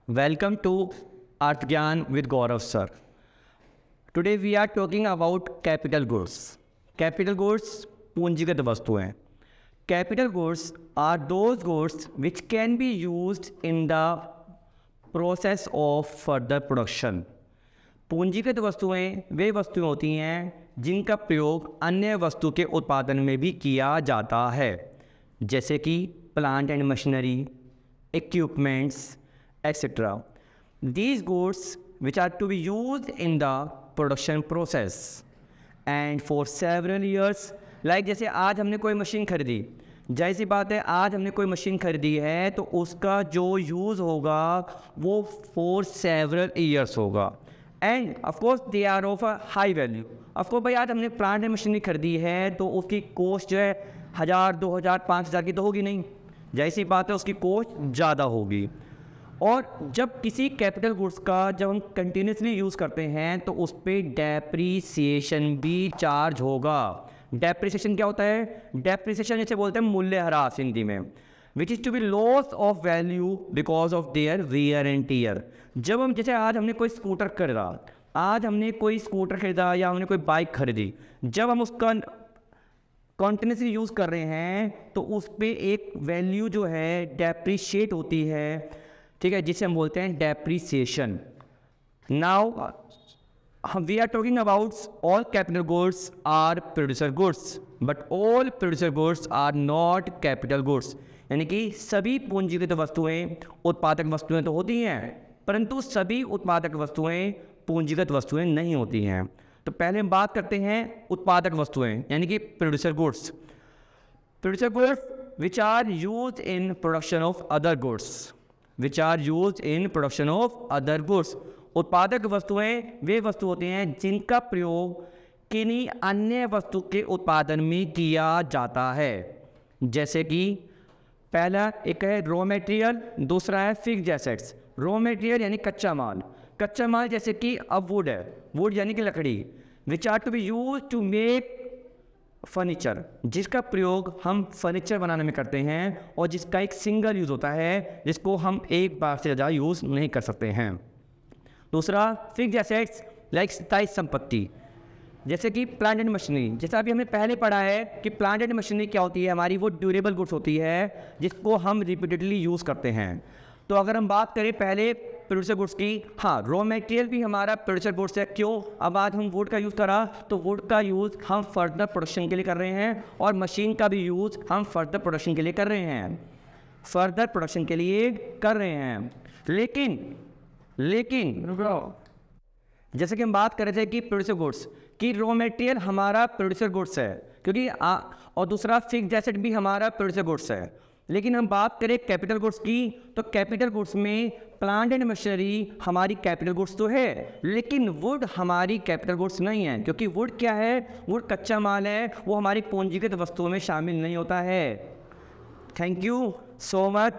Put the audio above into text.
Welcome to Earth Gyan with Gaurav sir. Today we are talking about capital goods. Capital goods पूंजीगत वस्तुएं. Capital goods are those goods which can be used in the process of further production. पूंजीगत वस्तुएं वे वस्तुएं होती हैं जिनका प्रयोग अन्य वस्तु के उत्पादन में भी किया जाता है, जैसे कि plant and machinery, equipments, etc. These goods which are to be used in the production process and for several years, like जैसे आज हमने कोई मशीन खरीदी, जाहिर सी बात है आज हमने कोई मशीन खरीदी है तो उसका जो यूज़ होगा वो for several years होगा and of course they are of a high value. Of course भाई आज हमने प्लांट एंड मशीनरी खरीदी है तो उसकी कॉस्ट जो है 1000, 2000, 5000 की तो होगी नहीं, जाहिर सी बात है उसकी कॉस्ट ज़्यादा होगी. और जब किसी कैपिटल गुड्स का जब हम कंटिन्यूसली यूज़ करते हैं तो उस पर डेप्रीसिएशन भी चार्ज होगा. डेप्रीसिएशन क्या होता है? डेप्रीसिएशन जैसे बोलते हैं मूल्यह्रास हिंदी में, which is to be loss of value because of their wear and tear. जब हम जैसे आज हमने कोई स्कूटर खरीदा, आज हमने कोई स्कूटर खरीदा या हमने कोई बाइक खरीदी, जब हम उसका कॉन्टिन्यूसली यूज़ कर रहे हैं तो उस पर एक वैल्यू जो है डेप्रीशिएट होती है, ठीक है, जिसे हम बोलते हैं depreciation. Now we are talking about all capital goods are producer goods but all producer goods are not capital goods. यानी कि सभी पूंजीगत वस्तुएं उत्पादक वस्तुएं तो होती हैं परंतु सभी उत्पादक वस्तुएं पूंजीगत वस्तुएं नहीं होती हैं. तो पहले हम बात करते हैं उत्पादक वस्तुएं यानी कि producer goods. Producer goods which are used in production of other goods, which are use in production of other goods. उत्पादक वस्तुएं वे वस्तु होती हैं जिनका प्रयोग किन्हीं अन्य वस्तु के उत्पादन में किया जाता है, जैसे कि पहला एक है रॉ मटेरियल, दूसरा है फिक्स्ड एसेट्स. रॉ मटेरियल यानी कच्चा माल, कच्चा माल जैसे कि अब वुड है, वुड यानी कि लकड़ी, which are to be use to make furniture, जिसका प्रयोग हम फर्नीचर बनाने में करते हैं और जिसका एक सिंगल यूज़ होता है जिसको हम एक बार से ज़्यादा यूज़ नहीं कर सकते हैं. दूसरा फिक्स्ड एसेट्स लाइक स्थायी संपत्ति, जैसे कि प्लांट एंड मशीनरी. जैसा अभी हमने पहले पढ़ा है कि प्लांट एंड मशीनरी क्या होती है, हमारी वो ड्यूरेबल गुड्स होती है जिसको हम रिपीटेडली यूज़ करते हैं. तो अगर हम बात करें पहले प्रोड्यूसर गुड्स की, हाँ रॉ मटेरियल भी हमारा प्रोड्यूसर गुड्स है. क्यों? अब आज हम वुड का यूज़ करा तो वुड का यूज़ हम फर्दर प्रोडक्शन के लिए कर रहे हैं और मशीन का भी यूज़ हम फर्दर प्रोडक्शन के लिए कर रहे हैं, फर्दर प्रोडक्शन के लिए कर रहे हैं. लेकिन जैसे कि हम बात कर रहे थे कि प्रोड्यूसर गुड्स कि रॉ मटेरियल हमारा प्रोड्यूसर गुड्स है क्योंकि और दूसरा फिक्स्ड एसेट भी हमारा प्रोड्यूसर गुड्स है. लेकिन हम बात करें कैपिटल गुड्स की तो कैपिटल गुड्स में प्लांट एंड मशीनरी हमारी कैपिटल गुड्स तो है लेकिन वुड हमारी कैपिटल गुड्स नहीं है, क्योंकि वुड क्या है, वुड कच्चा माल है, वो हमारी पूंजीगत वस्तुओं में शामिल नहीं होता है. Thank you so much.